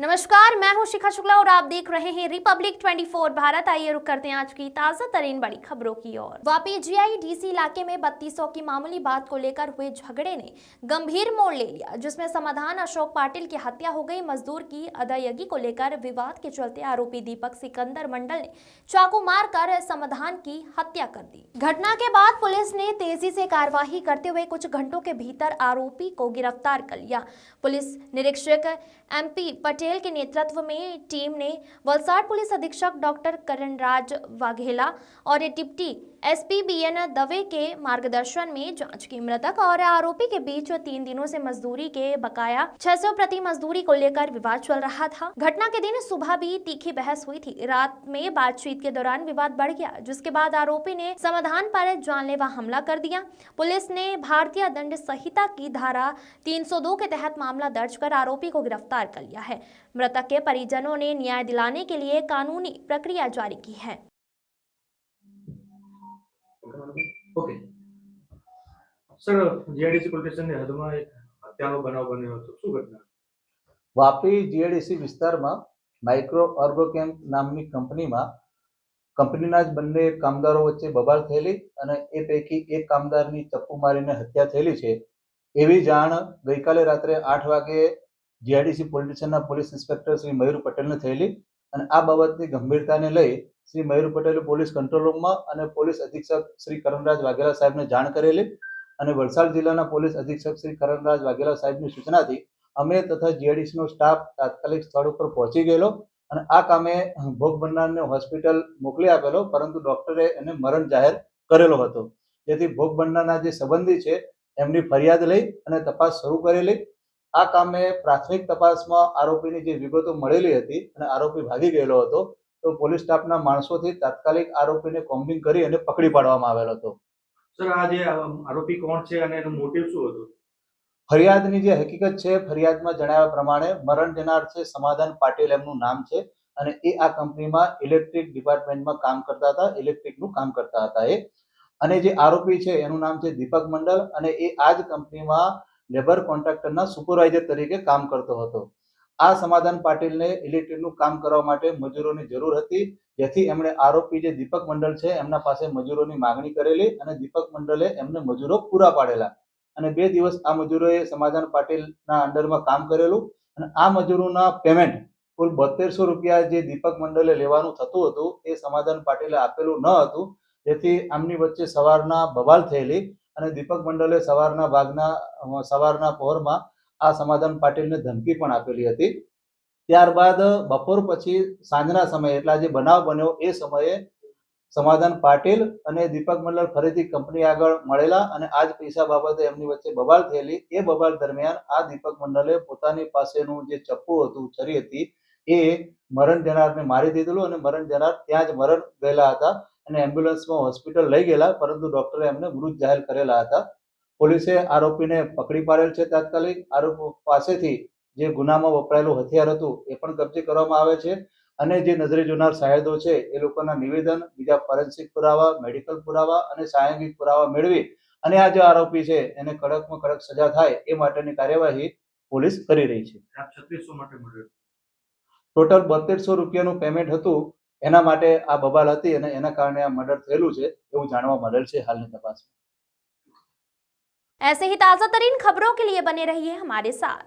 नमस्कार, मैं हूं शिखा शुक्ला और आप देख रहे हैं रिपब्लिक 24 भारत। आइए रुक करते हैं आज की ताजा तरीन बड़ी खबरों की ओर। वापी जीआईडीसी इलाके में 3200 की मामूली बात को लेकर हुए झगड़े ने गंभीर मोड़ ले लिया, जिसमें समाधान अशोक पाटिल की हत्या हो गई। मजदूर की अदायगी को लेकर विवाद के चलते आरोपी दीपक सिकंदर मंडल ने चाकू मारकर समाधान की हत्या कर दी। घटना के बाद पुलिस ने तेजी से कार्यवाही करते हुए कुछ घंटों के भीतर आरोपी को गिरफ्तार कर लिया। पुलिस निरीक्षक एमपी पटेल के नेतृत्व में टीम ने वलसाड पुलिस अधीक्षक डॉक्टर करणराज वाघेला और डिप्टी एसपी बीएन दवे के मार्गदर्शन में जांच की। मृतक और आरोपी के बीच 3 दिनों से मजदूरी के बकाया 600 प्रति मजदूरी को लेकर विवाद चल रहा था। घटना के दिन सुबह भी तीखी बहस हुई थी। रात में बातचीत के दौरान विवाद बढ़ गया, जिसके बाद आरोपी ने समाधान पर जानलेवा हमला कर दिया। पुलिस ने भारतीय दंड संहिता की धारा 302 के तहत मामला दर्ज कर आरोपी को गिरफ्तार कर लिया है। मृतक के परिजनों ने न्याय दिलाने के लिए कानूनी प्रक्रिया जारी की है। ओके सर, जीआईडीसी પોલીસ સ્ટેશનની હદમાં એક હત્યાનો બનાવ બન્યો હતો, શું ઘટના? વાપી જીઆઈડીસી વિસ્તારમાં માઇક્રો ઓર્ગોકેમ નામની કંપનીના જ બંને કામદારો વચ્ચે બબાલ થયેલી અને એ પૈકી એક કામદારની ચપ્પુ મારીને હત્યા થયેલી છે એવી જાણ ગઈકાલે રાત્રે 8 વાગે જીઆઈડીસી પોલીસ સ્ટેશનના પોલીસ ઇન્સ્પેક્ટર શ્રી મયુર પટેલને થયેલી અને આ બાબતની ગંભીરતાને લઈ શ્રી મયુર પટેલે પોલીસ કંટ્રોલ રૂમમાં અને પોલીસ અધિક્ષક શ્રી કરણરાજ વાઘેલા સાહેબને જાણ કરેલી અને વલસાડ જિલ્લાના પોલીસ અધિક્ષક શ્રી કરણરાજ વાઘેલા સાહેબની સૂચનાથી અમે તથા જીઆઈડીસીનો સ્ટાફ તાત્કાલિક સ્થળ ઉપર પહોંચી ગયેલો અને આ કામે ભોગ બનનારને હોસ્પિટલ મોકલી આપેલો, પરંતુ ડોક્ટરે એને મરણ જાહેર કરેલો હતો, જેથી ભોગ બનનારના જે સંબંધી છે એમની ફરિયાદ લઈ અને તપાસ શરૂ કરેલી। આ કામે પ્રાથમિક તપાસમાં આરોપીની જે વિગતો મળેલી હતી અને આરોપી ભાગી ગયેલો હતો, તો પોલીસ સ્ટાફના માણસોથી તાત્કાલિક આરોપીને કોમ્બિંગ કરી અને પકડી પાડવામાં આવેલો હતો। સર, આ જે આરોપી કોણ છે અને એનો મોટિવ શું હતો? ફરિયાદની જે હકીકત છે, ફરિયાદમાં જણાવ્યા પ્રમાણે મરણ જનાર છે સમાધાન પાટીલ એમનું નામ છે અને એ આ કંપનીમાં ઇલેક્ટ્રિક ડિપાર્ટમેન્ટમાં કામ કરતા હતા, ઇલેક્ટ્રિકનું કામ કરતા હતા એ। અને જે આરોપી છે એનું નામ છે દીપક મંડલ અને એ આ જ કંપનીમાં લેબર કોન્ટ્રાક્ટરના સુપરવાઇઝર તરીકે કામ કરતો હતો। આ સમાધાન પાટીલને ઇલેક્ટ્રિકનું કામ કરવા માટે મજૂરોની જરૂર હતી, જેથી એમણે આરોપી જે દીપક મંડલ છે એમના પાસે મજૂરોની માંગણી કરેલી અને દીપક મંડલે એમને મજૂરો પૂરા પાડેલા અને 2 દિવસ આ મજૂરોએ સમાધાન પાટીલના અંડરમાં કામ કરેલું અને આ મજૂરોના પેમેન્ટ કુલ 7200 રૂપિયા જે દીપક મંડલે લેવાનું થતું હતું એ સમાધાન પાટીલે આપેલું ન હતું, જેથી આમની વચ્ચે સવારના બબાલ થયેલી અને દીપક મંડલે સવારના પહોરમાં આ સમાધાન પાટીલને ધમકી પણ આપેલી હતી। ત્યારબાદ બપોર પછી સાંજના સમયે એટલે જે બનાવ બન્યો એ સમયે સમાધાન પાટીલ અને દીપક મંડલ ફરીથી કંપની આગળ મળેલા અને આ જ પૈસા બાબતે એમની વચ્ચે બબાલ થયેલી। એ બબાલ દરમિયાન આ દીપક મંડલે પોતાની પાસેનું જે ચપ્પુ હતું, છરી હતી, એ મરણ જનારને મારી દીધેલું અને મરણ જનાર ત્યાં જ મરણ ગયેલા હતા અને એમ્બ્યુલન્સમાં હોસ્પિટલ લઈ ગયેલા, પરંતુ ડોક્ટરે એમને મૃત જાહેર કરેલા હતા। પોલીસે આરોપીને પકડી પાડેલ છે તાત્કાલિક। આરોપી પાસેથી જે ગુનામાં વપરાયેલું હથિયાર હતું એ પણ કબજે કરવામાં આવે છે અને જે નજરે જોનાર સાહેદો છે એ લોકોના નિવેદન, બીજા ફોરેન્સિક પુરાવા, મેડિકલ પુરાવા અને સાયંગિક પુરાવા મેળવી અને આ જે આરોપી છે એને કડકમાં કડક સજા થાય એ માટેની કાર્યવાહી પોલીસ કરી રહી છે। 3600 માટે મળ્યો, ટોટલ 7200 રૂપિયાનું પેમેન્ટ હતું, એના માટે આ બબાલ હતી અને એના કારણે આ મર્ડર થયેલું છે એવું જાણવા મળેલ છે હાલની તપાસમાં। ऐसे ही ताजा तरीन खबरों के लिए बने रहिए हमारे साथ।